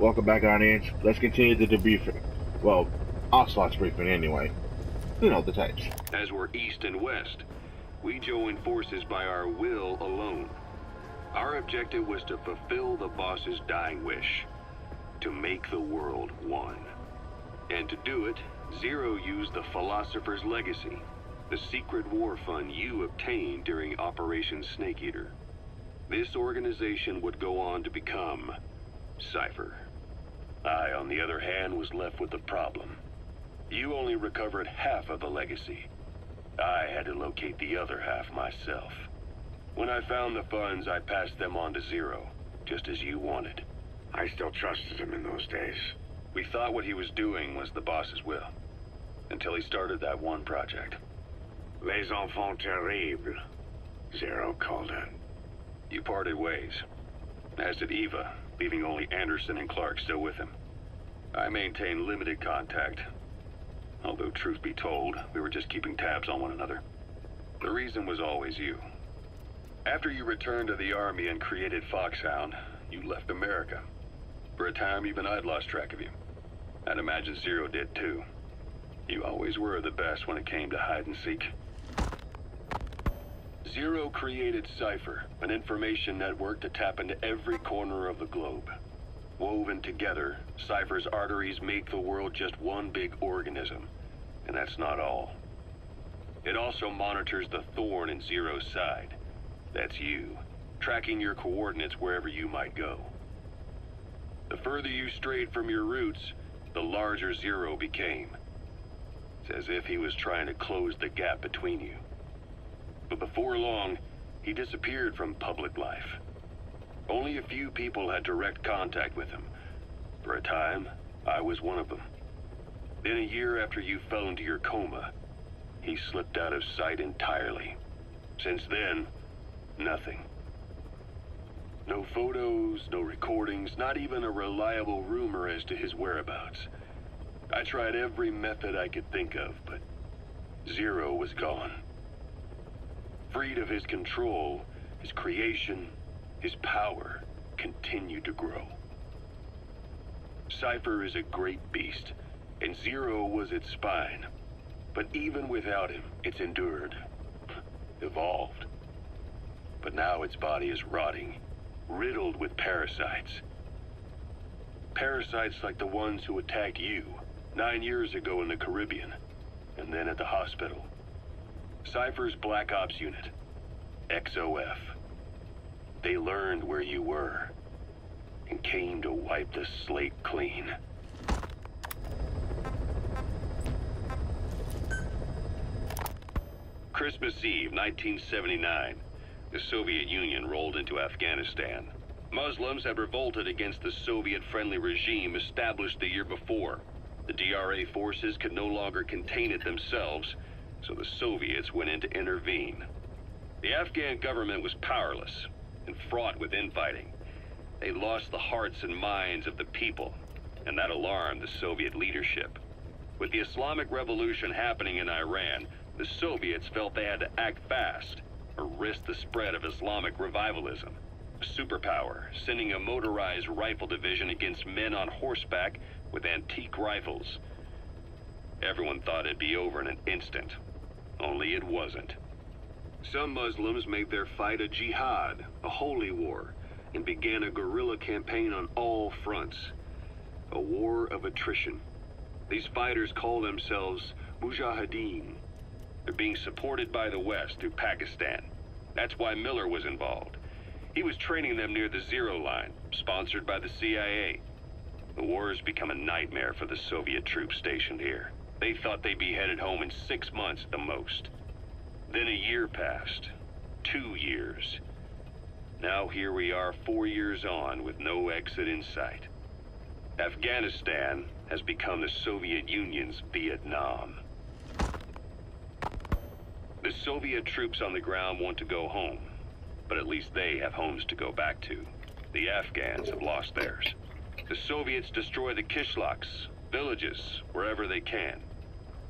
Welcome back, Guardians. Let's continue the debriefing. Well, Ocelot's briefing anyway. You know the types. As we're east and west, we joined forces by our will alone. Our objective was to fulfill the boss's dying wish, to make the world one. And to do it, Zero used the Philosopher's Legacy, the secret war fund you obtained during Operation Snake Eater. This organization would go on to become Cypher. I, on the other hand, was left with the problem. You only recovered half of the legacy. I had to locate the other half myself. When I found the funds, I passed them on to Zero, just as you wanted. I still trusted him in those days. We thought what he was doing was the boss's will, until he started that one project. Les enfants terribles, Zero called it. You parted ways, as did Eva, leaving only Anderson and Clark still with him. I maintained limited contact, although truth be told, we were just keeping tabs on one another. The reason was always you. After you returned to the Army and created Foxhound, you left America. For a time, even I'd lost track of you. I'd imagine Zero did too. You always were the best when it came to hide and seek. Zero created Cypher, an information network to tap into every corner of the globe. Woven together, Cypher's arteries make the world just one big organism. And that's not all. It also monitors the thorn in Zero's side. That's you, tracking your coordinates wherever you might go. The further you strayed from your roots, the larger Zero became. It's as if he was trying to close the gap between you. But before long, he disappeared from public life. Only a few people had direct contact with him. For a time, I was one of them. Then a year after you fell into your coma, he slipped out of sight entirely. Since then, nothing. No photos, no recordings, not even a reliable rumor as to his whereabouts. I tried every method I could think of, but Zero was gone. Freed of his control, his creation, his power continued to grow. Cypher is a great beast, and Zero was its spine. But even without him, it's endured, evolved. But now its body is rotting, riddled with parasites. Parasites like the ones who attacked you 9 years ago in the Caribbean, and then at the hospital. Cypher's Black Ops Unit, XOF. They learned where you were, and came to wipe the slate clean. Christmas Eve, 1979. The Soviet Union rolled into Afghanistan. Muslims had revolted against the Soviet-friendly regime established the year before. The DRA forces could no longer contain it themselves, so the Soviets went in to intervene. The Afghan government was powerless and fraught with infighting. They lost the hearts and minds of the people, and that alarmed the Soviet leadership. With the Islamic Revolution happening in Iran, the Soviets felt they had to act fast or risk the spread of Islamic revivalism. A superpower, sending a motorized rifle division against men on horseback with antique rifles. Everyone thought it'd be over in an instant, only it wasn't. Some Muslims made their fight a jihad, a holy war, and began a guerrilla campaign on all fronts. A war of attrition. These fighters call themselves Mujahideen. They're being supported by the West through Pakistan. That's why Miller was involved. He was training them near the Zero Line, sponsored by the CIA. The war has become a nightmare for the Soviet troops stationed here. They thought they'd be headed home in 6 months at the most. Then a year passed. 2 years. Now here we are 4 years on with no exit in sight. Afghanistan has become the Soviet Union's Vietnam. The Soviet troops on the ground want to go home, but at least they have homes to go back to. The Afghans have lost theirs. The Soviets destroy the kishlaks, villages, wherever they can.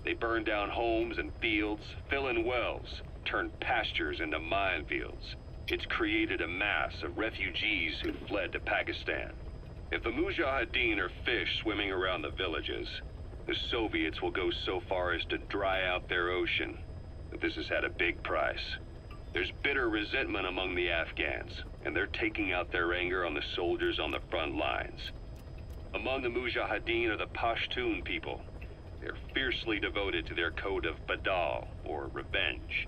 They burn down homes and fields, fill in wells, turn pastures into minefields. It's created a mass of refugees who fled to Pakistan. If the Mujahideen are fish swimming around the villages, the Soviets will go so far as to dry out their ocean. But this has had a big price. There's bitter resentment among the Afghans, and they're taking out their anger on the soldiers on the front lines. Among the Mujahideen are the Pashtun people. They're fiercely devoted to their code of Badal, or revenge.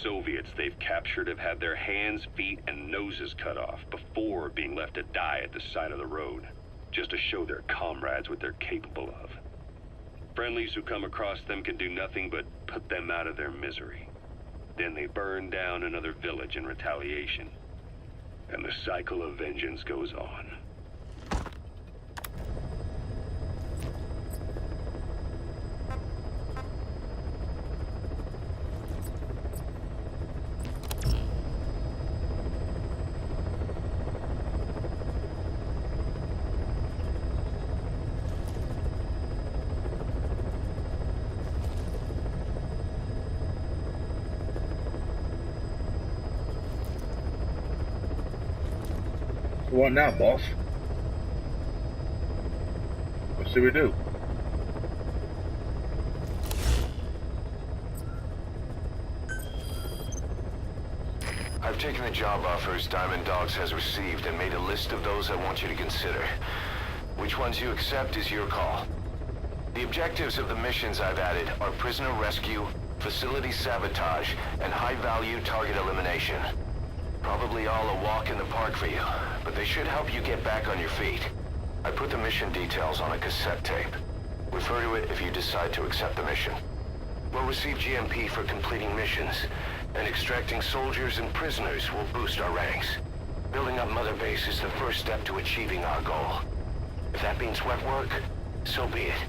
Soviets they've captured have had their hands, feet, and noses cut off before being left to die at the side of the road, just to show their comrades what they're capable of. Friendlies who come across them can do nothing but put them out of their misery. Then they burn down another village in retaliation. And the cycle of vengeance goes on. What now, boss? What should we do? I've taken the job offers Diamond Dogs has received and made a list of those I want you to consider. Which ones you accept is your call. The objectives of the missions I've added are prisoner rescue, facility sabotage, and high-value target elimination. Probably all a walk in the park for you, but they should help you get back on your feet. I put the mission details on a cassette tape. Refer to it if you decide to accept the mission. We'll receive GMP for completing missions, and extracting soldiers and prisoners will boost our ranks. Building up Mother Base is the first step to achieving our goal. If that means wet work, so be it.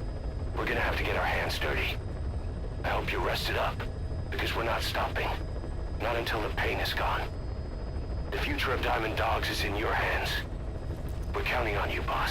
We're gonna have to get our hands dirty. I hope you're rested up, because we're not stopping. Not until the pain is gone. The future of Diamond Dogs is in your hands. We're counting on you, boss.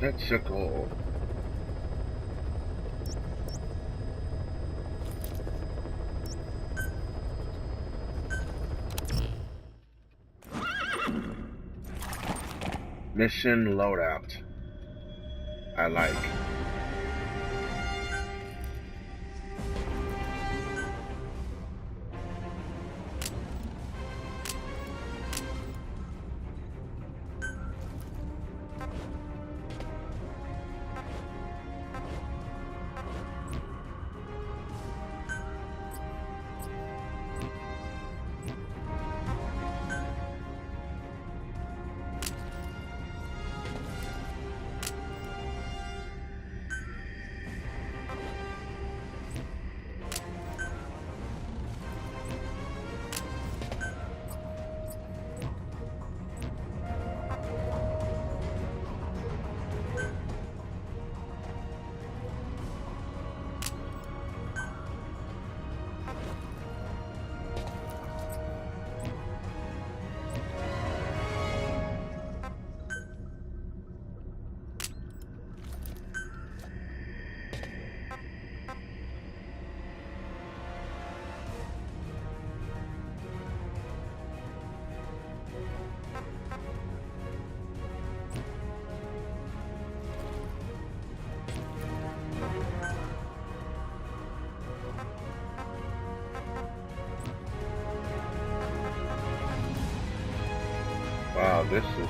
That's a goal. Mission loadout. I like. Wow, this is...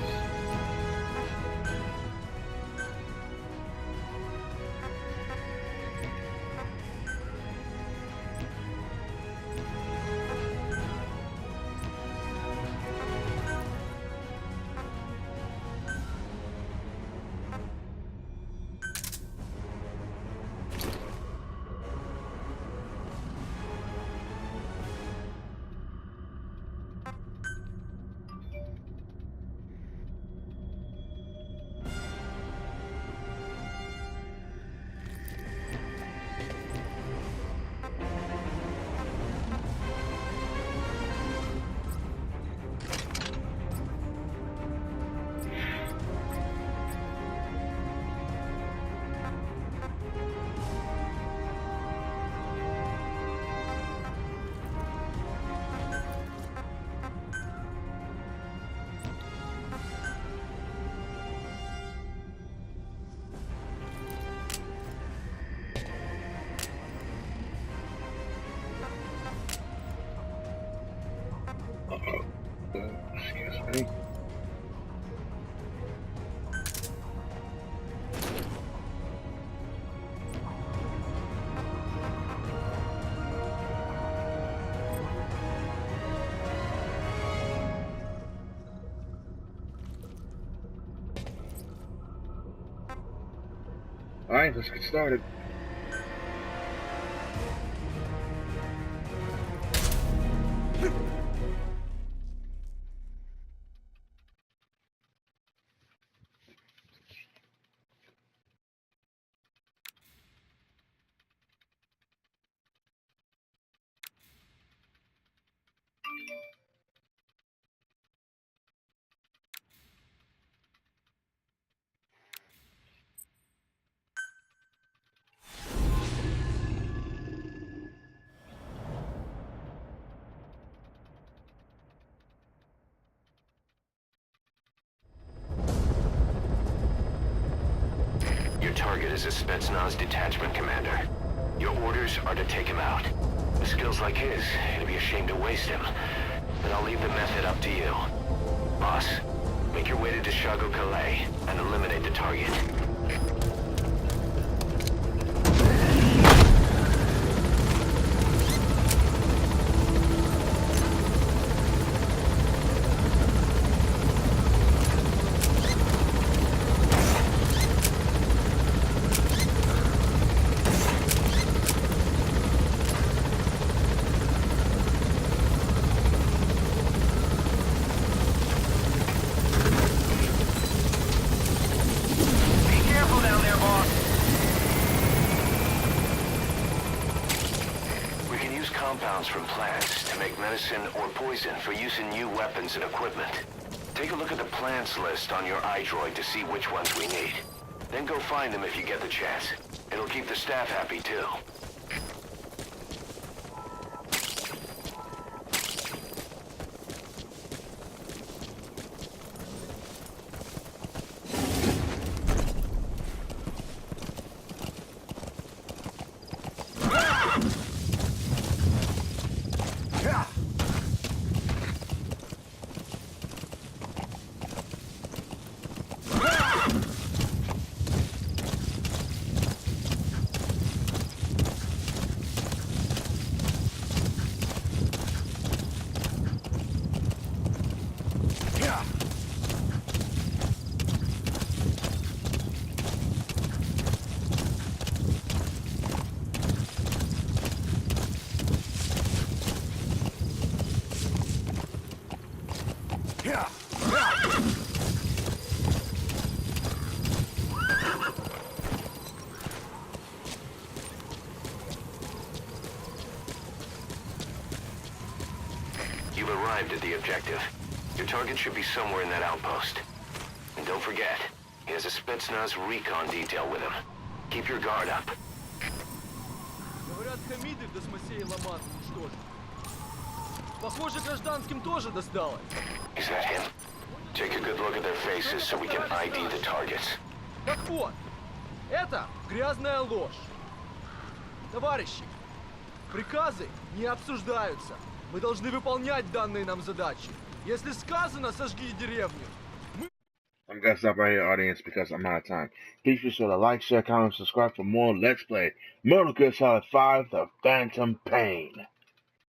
Alright, let's get started. Your target is a Spetsnaz detachment commander. Your orders are to take him out. With skills like his, it'd be a shame to waste him. But I'll leave the method up to you. Boss, make your way to Deshago Calais and eliminate the target. Compounds from plants to make medicine or poison for use in new weapons and equipment. Take a look at the plants list on your iDroid to see which ones we need. Then go find them if you get the chance. It'll keep the staff happy too. You've arrived at the objective. Your target should be somewhere in that outpost. And don't forget, he has a Spetsnaz recon detail with him. Keep your guard up. Говорят, хамиды в Досмосее Ламан уничтожили. Похоже, гражданским тоже досталось. Is that him? Take a good look at their faces so we can ID the targets. Так вот, это грязная ложь. Товарищи, приказы не обсуждаются. Мы должны выполнять данные нам задачи. Если сказано, сожги деревню. I'm gonna stop right here, audience, because I'm out of time. Please be sure to like, share, comment, subscribe for more Let's Play Metal Gear Solid 5: The Phantom Pain.